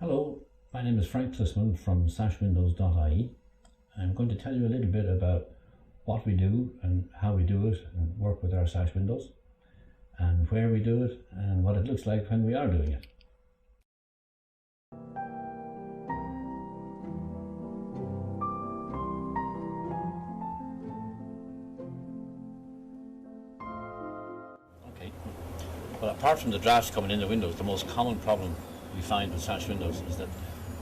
Hello, my name is Frank Klisman from sashwindows.ie. I'm going to tell you a little bit about what we do and how we do it and work with our sash windows, and where we do it and what it looks like when we are doing it. Okay, well, apart from the drafts coming in the windows, the most common problem we find with sash windows is that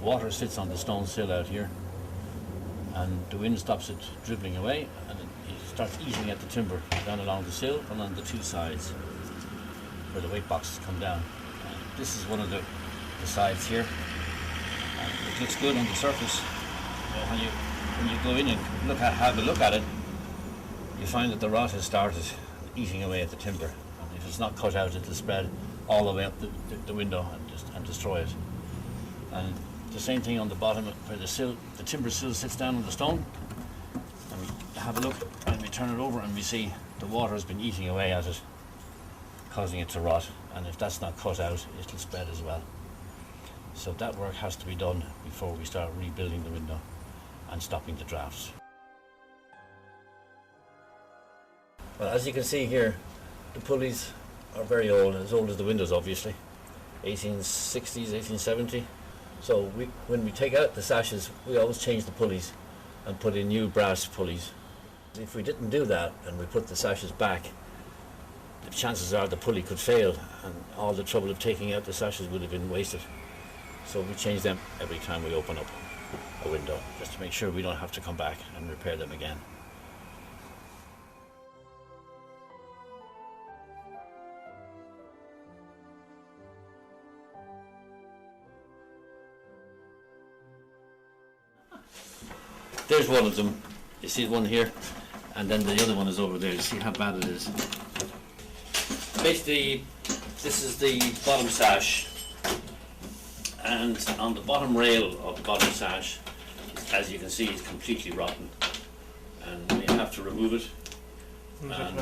water sits on the stone sill out here and the wind stops it dribbling away, and it starts eating at the timber down along the sill and on the two sides where the weight boxes come down. And this is one of the sides here, and it looks good on the surface, but when you go in and have a look at it, you find that the rot has started eating away at the timber, and if it's not cut out, it'll spread all the way up the window and destroy it. And the same thing on the bottom where the timber sill sits down on the stone, and we have a look and we turn it over and we see the water has been eating away at it, causing it to rot, and if that's not cut out, it'll spread as well. So that work has to be done before we start rebuilding the window and stopping the drafts. Well, as you can see here, the pulleys are very old as the windows, obviously. 1860s, 1870. So when we take out the sashes, we always change the pulleys and put in new brass pulleys. If we didn't do that and we put the sashes back, the chances are the pulley could fail and all the trouble of taking out the sashes would have been wasted. So we change them every time we open up a window, just to make sure we don't have to come back and repair them again. There's one of them. You see one here, and then the other one is over there. You see how bad it is. Basically, this is the bottom sash, and on the bottom rail of the bottom sash, as you can see, it's completely rotten, and we have to remove it and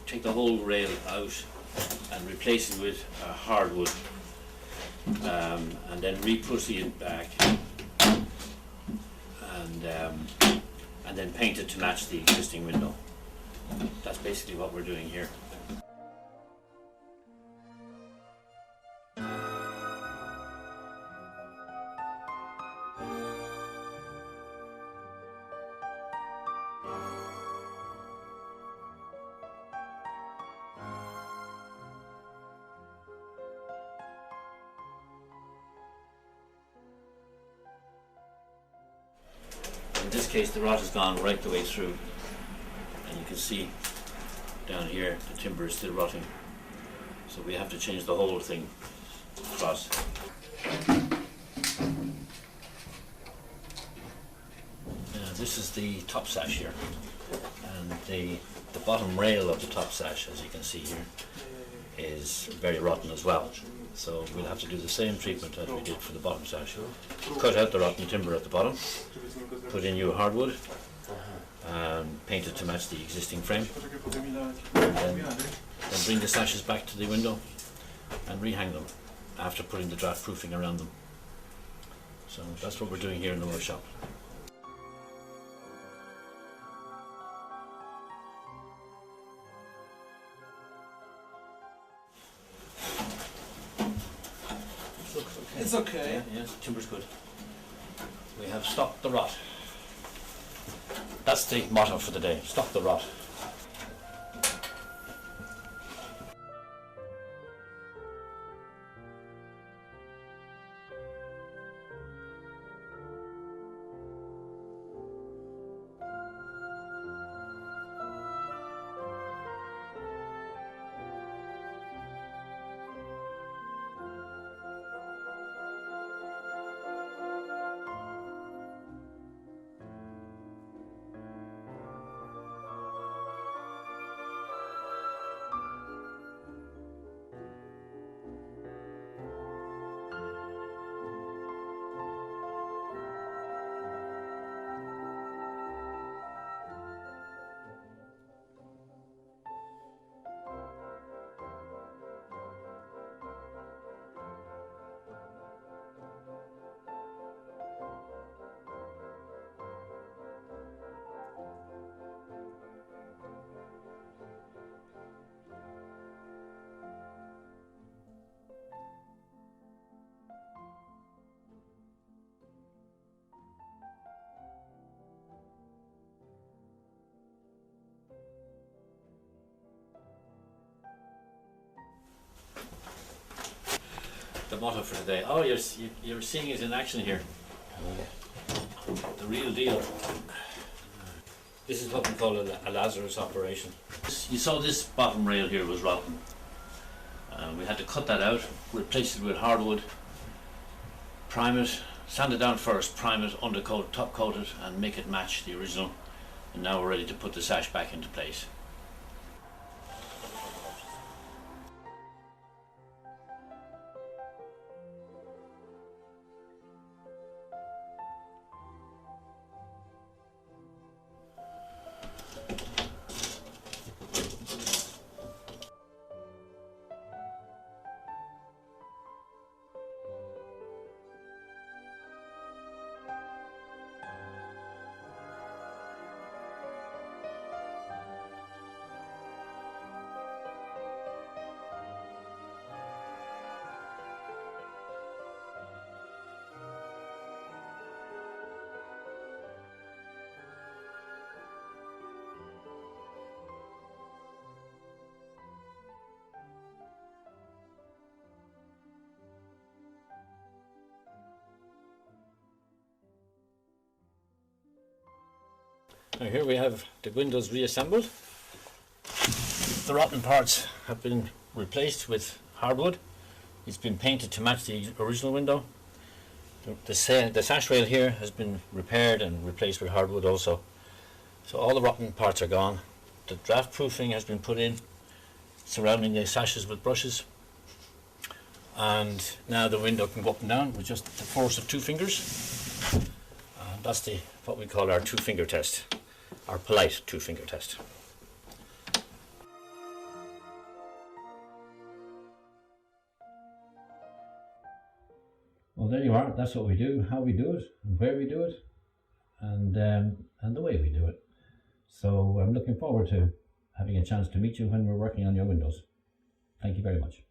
take the whole rail out and replace it with hardwood, and then re-pussy it back. And then paint it to match the existing window. That's basically what we're doing here. In this case, the rot has gone right the way through, and you can see down here the timber is still rotting, so we have to change the whole thing across. This is the top sash here, and the bottom rail of the top sash, as you can see here, is very rotten as well. So we'll have to do the same treatment as we did for the bottom sash. Cut out the rotten timber at the bottom, put in new hardwood, and paint it to match the existing frame, and then bring the sashes back to the window and rehang them after putting the draft proofing around them. So that's what we're doing here in the workshop. It's okay. Yeah, yes, timber's good. We have stopped the rot. That's the motto for the day, stop the rot. motto for today. Oh, you're seeing it in action here. The real deal. This is what we call a Lazarus operation. You saw this bottom rail here was rotten. We had to cut that out, replace it with hardwood, prime it, sand it down first, prime it, undercoat, top coat it, and make it match the original. And now we're ready to put the sash back into place. Now here we have the windows reassembled. The rotten parts have been replaced with hardwood. It's been painted to match the original window. The sash rail here has been repaired and replaced with hardwood also. So all the rotten parts are gone. The draft proofing has been put in, surrounding the sashes with brushes. And now the window can go up and down with just the force of 2 fingers. And that's what we call our 2-finger test. Our polite 2-finger test. Well, there you are. That's what we do, how we do it, and where we do it, and the way we do it. So I'm looking forward to having a chance to meet you when we're working on your windows. Thank you very much.